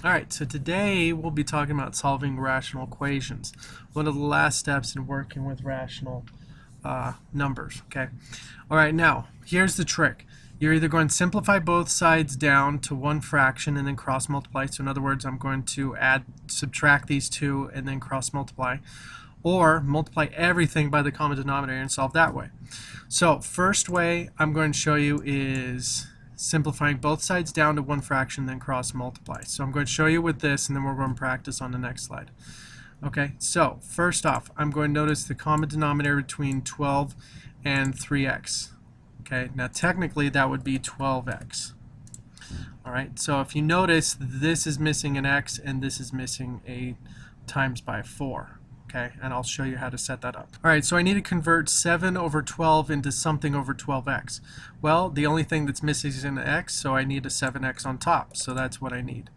Alright, so today we'll be talking about solving rational equations. One of the last steps in working with rational numbers. Okay. Alright, now here's the trick. You're either going to simplify both sides down to one fraction and then cross multiply. So in other words, I'm going to subtract these two and then cross multiply. Or multiply everything by the common denominator and solve that way. So first way I'm going to show you is simplifying both sides down to one fraction, then cross multiply. So I'm going to show you with this, and then we're going to practice on the next slide. Okay, so first off, I'm going to notice the common denominator between 12 and 3x. Okay, now technically that would be 12x. Alright, so if you notice, this is missing an x and this is missing a times by 4. Okay, and I'll show you how to set that up. Alright, so I need to convert 7 over 12 into something over 12x. Well, the only thing that's missing is an x, so I need a 7x on top. So that's what I need.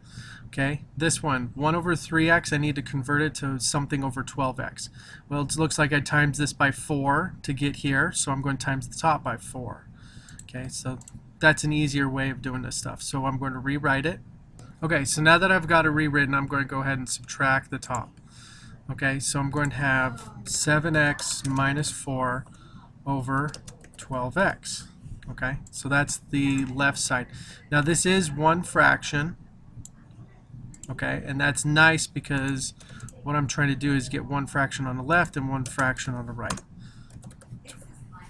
Okay, this one, 1 over 3x, I need to convert it to something over 12x. Well, it looks like I times this by 4 to get here, so I'm going to times the top by 4. Okay, so that's an easier way of doing this stuff. So I'm going to rewrite it. Okay, so now that I've got it rewritten, I'm going to go ahead and subtract the top. Okay, so I'm going to have 7x minus 4 over 12x. Okay, so that's the left side. Now this is one fraction. Okay, and that's nice because what I'm trying to do is get one fraction on the left and one fraction on the right.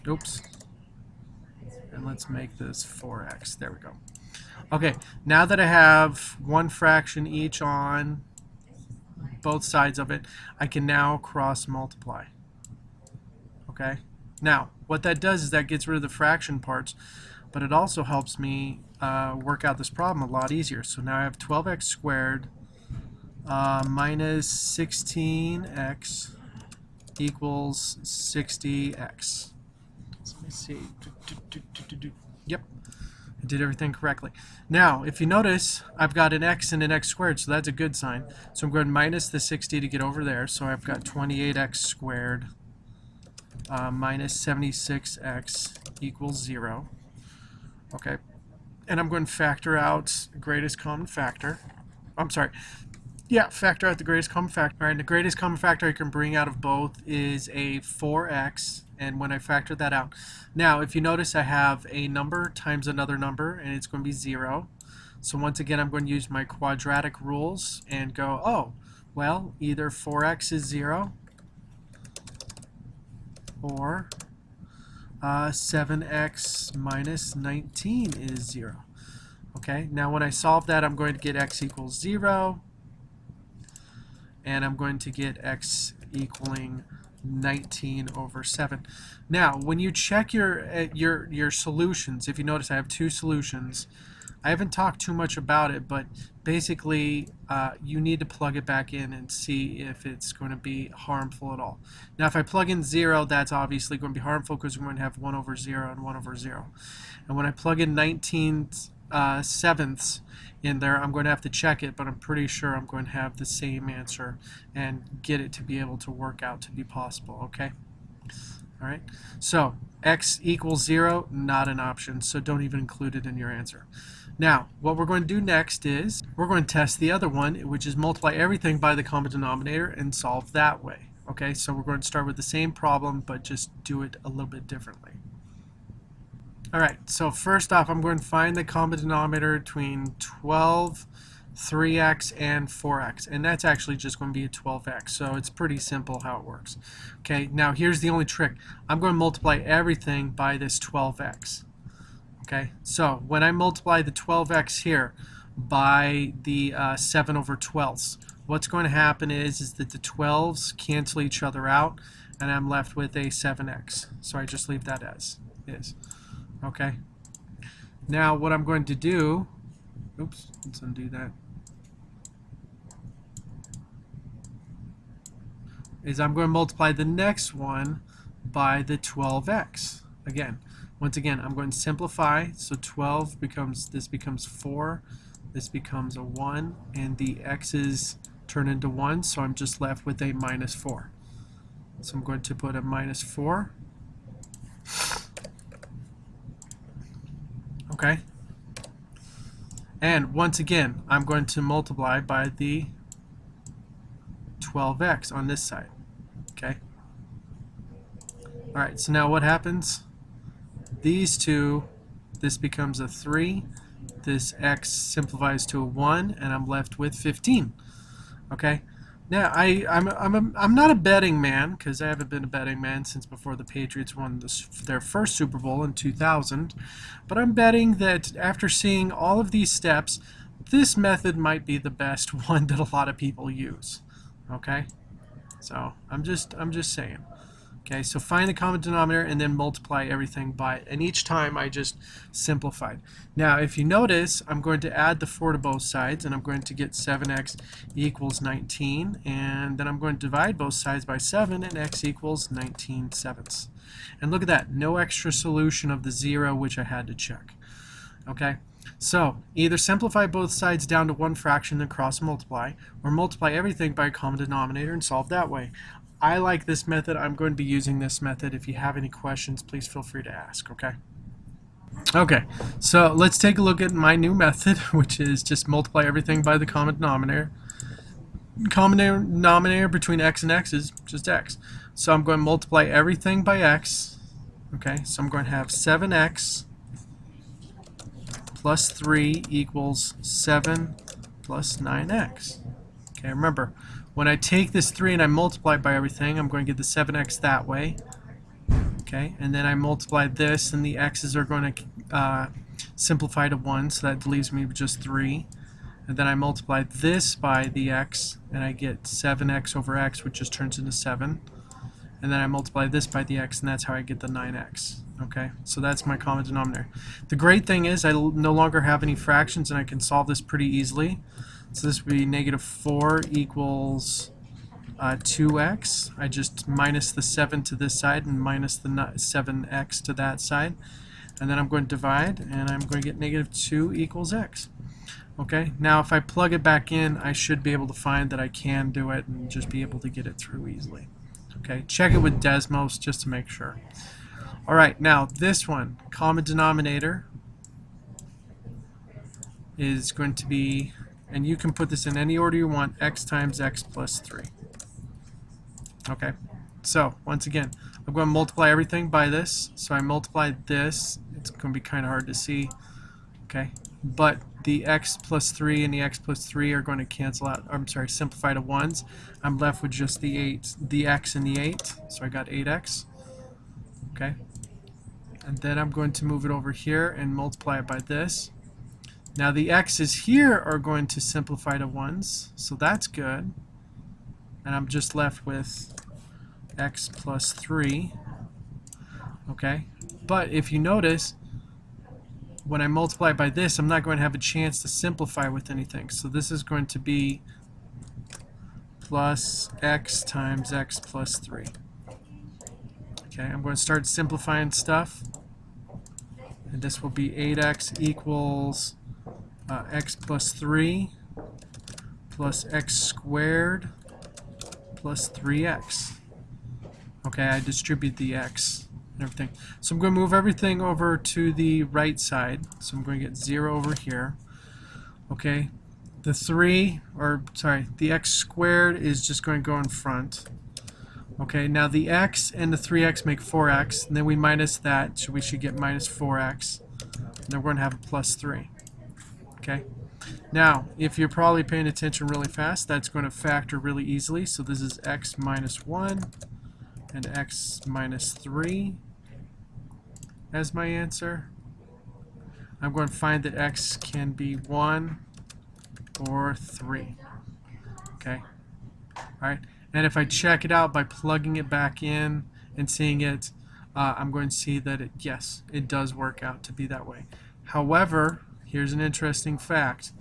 Oops. And let's make this 4x. There we go. Okay, now that I have one fraction each on both sides of it, I can now cross multiply. Okay, now what that does is that gets rid of the fraction parts, but it also helps me work out this problem a lot easier. So now I have 12x squared minus 16x equals 60x. So let me see. Yep, I did everything correctly. Now, if you notice, I've got an x and an x squared, so that's a good sign. So I'm going to minus the 60 to get over there. So I've got 28x squared minus 76x equals 0. Okay, and I'm going to factor out the greatest common factor. I'm sorry. Yeah, factor out the greatest common factor. All right, the greatest common factor I can bring out of both is a 4x, and when I factor that out. Now, if you notice, I have a number times another number, and it's going to be 0. So once again, I'm going to use my quadratic rules and go, oh, well, either 4x is 0 or 7x minus 19 is 0. Okay, now when I solve that, I'm going to get x equals 0. And I'm going to get x equaling 19 over 7. Now, when you check your solutions, if you notice I have two solutions, I haven't talked too much about it, but basically you need to plug it back in and see if it's going to be harmful at all. Now, if I plug in 0, that's obviously going to be harmful because we're going to have 1 over 0 and 1 over 0. And when I plug in 19 sevenths in there, I'm going to have to check it, but I'm pretty sure I'm going to have the same answer and get it to be able to work out to be possible. Okay? All right. So x equals 0, not an option, so don't even include it in your answer. Now, what we're going to do next is we're going to test the other one, which is multiply everything by the common denominator and solve that way. Okay? So we're going to start with the same problem, but just do it a little bit differently. Alright, so first off, I'm going to find the common denominator between 12, 3x, and 4x. And that's actually just going to be a 12x. So it's pretty simple how it works. Okay, now here's the only trick. I'm going to multiply everything by this 12x. Okay, so when I multiply the 12x here by the 7 over 12ths, what's going to happen is that the 12s cancel each other out, and I'm left with a 7x. So I just leave that as is. Okay, now what I'm going to do, oops, let's undo that, is I'm going to multiply the next one by the 12x. Again, once again, I'm going to simplify, so 12 becomes, this becomes 4, this becomes a 1, and the x's turn into 1, so I'm just left with a minus 4. So I'm going to put a minus 4. Okay, And once again, I'm going to multiply by the 12x on this side. Okay. All right, so now what happens? These two, this becomes a 3. This x simplifies to a 1, and I'm left with 15. Okay. Now, I'm not a betting man, because I haven't been a betting man since before the Patriots won their first Super Bowl in 2000. But I'm betting that after seeing all of these steps, this method might be the best one that a lot of people use. Okay. So I'm just saying. Okay, so find the common denominator and then multiply everything by it. And each time I just simplified. Now, if you notice, I'm going to add the 4 to both sides, and I'm going to get 7x equals 19. And then I'm going to divide both sides by 7, and x equals 19/7. And look at that, no extra solution of the 0, which I had to check. Okay, so either simplify both sides down to one fraction and cross multiply, or multiply everything by a common denominator and solve that way. I like this method. I'm going to be using this method. If you have any questions, please feel free to ask, okay? Okay, so let's take a look at my new method, which is just multiply everything by the common denominator. Common denominator between x and x is just x. So I'm going to multiply everything by x. Okay, so I'm going to have 7x plus 3 equals 7 plus 9x. Okay, remember, when I take this 3 and I multiply by everything, I'm going to get the 7x that way. Okay, and then I multiply this, and the x's are going to simplify to 1, so that leaves me with just 3. And then I multiply this by the x, and I get 7x over x, which just turns into 7. And then I multiply this by the x, and that's how I get the 9x. Okay, so that's my common denominator. The great thing is I no longer have any fractions, and I can solve this pretty easily. So this would be negative 4 equals 2x. I just minus the 7 to this side and minus the 7x to that side. And then I'm going to divide, and I'm going to get negative 2 equals x. Okay, now if I plug it back in, I should be able to find that I can do it and just be able to get it through easily. Okay, check it with Desmos just to make sure. All right, now this one, common denominator, is going to be, and you can put this in any order you want, x times x plus 3. Okay, so once again, I'm going to multiply everything by this. So I multiply this. It's going to be kind of hard to see. Okay, but the x plus 3 and the x plus 3 are going to cancel out. I'm sorry, simplify to 1s. I'm left with just the x and the 8. So I got 8x. Okay, and then I'm going to move it over here and multiply it by this. Now the x's here are going to simplify to 1s, so that's good. And I'm just left with x plus 3. Okay, but if you notice, when I multiply by this, I'm not going to have a chance to simplify with anything. So this is going to be plus x times x plus 3. Okay, I'm going to start simplifying stuff. And this will be 8x equals x plus 3 plus x squared plus 3x. Okay, I distribute the x and everything. So I'm going to move everything over to the right side. So I'm going to get 0 over here. Okay, the the x squared is just going to go in front. Okay, now the x and the 3x make 4x, and then we minus that, so we should get minus 4x. And then we're going to have a plus 3. Okay, now if you're probably paying attention really fast, that's going to factor really easily. So this is x minus 1 and x minus 3 as my answer. I'm going to find that x can be 1 or 3. Okay, all right. And if I check it out by plugging it back in and seeing it, I'm going to see that yes, it does work out to be that way. However, here's an interesting fact.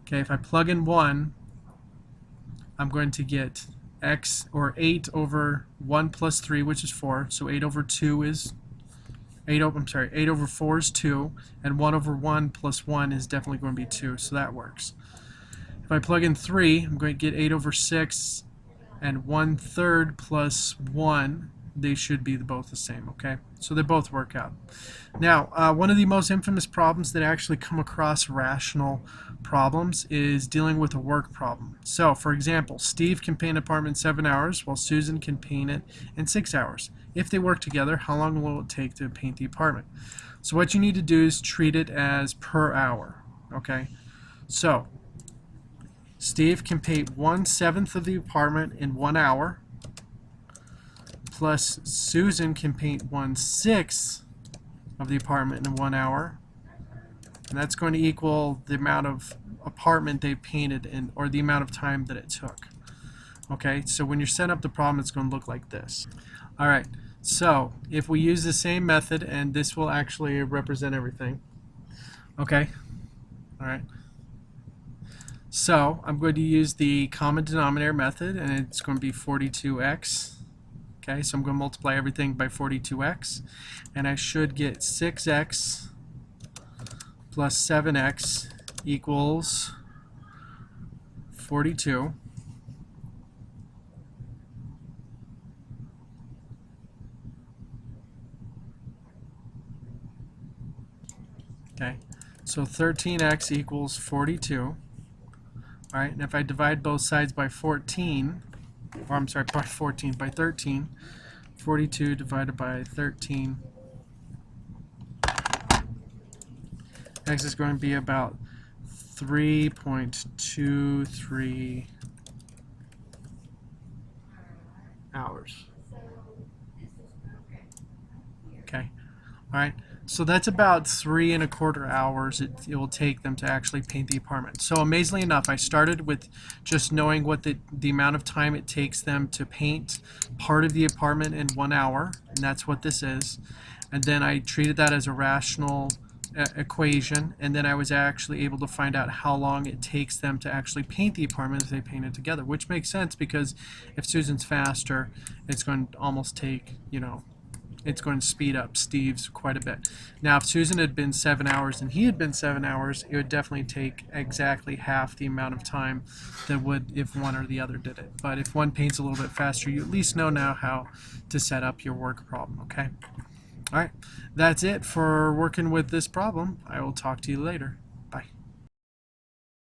Okay, if I plug in 1, I'm going to get x, or 8 over 1 plus 3, which is 4. So 8 over 2 is 8 over 4 is 2, and 1 over 1 plus 1 is definitely going to be 2, so that works. If I plug in 3, I'm going to get 8 over 6, and 1/3 plus 1 they should be both the same, okay? So they both work out. Now, one of the most infamous problems that actually come across rational problems is dealing with a work problem. So, for example, Steve can paint an apartment in 7 hours, while Susan can paint it in 6 hours. If they work together, how long will it take to paint the apartment? So what you need to do is treat it as per hour, okay? So, Steve can paint 1/7 of the apartment in 1 hour, plus Susan can paint 1/6 of the apartment in 1 hour, and that's going to equal the amount of apartment they painted in, or the amount of time that it took. Okay, so when you're setting up the problem, it's going to look like this. All right, so if we use the same method, and this will actually represent everything. Okay, all right. So I'm going to use the common denominator method, and it's going to be 42x. Okay, so I'm going to multiply everything by 42x, and I should get 6x plus 7x equals 42. Okay, so 13x equals 42. All right, and if I divide both sides by 14, or I'm sorry, by 14, by 13, 42 divided by 13, x is going to be about 3.23 hours. Okay, all right. So that's about 3¼ hours it will take them to actually paint the apartment. So amazingly enough, I started with just knowing what the amount of time it takes them to paint part of the apartment in 1 hour, and that's what this is. And then I treated that as a rational equation, and then I was actually able to find out how long it takes them to actually paint the apartment if they paint it together, which makes sense because if Susan's faster, it's going to almost take, it's going to speed up Steve's quite a bit. Now, if Susan had been 7 hours and he had been 7 hours, it would definitely take exactly half the amount of time that would if one or the other did it. But if one paints a little bit faster, you at least know now how to set up your work problem, okay? All right, that's it for working with this problem. I will talk to you later.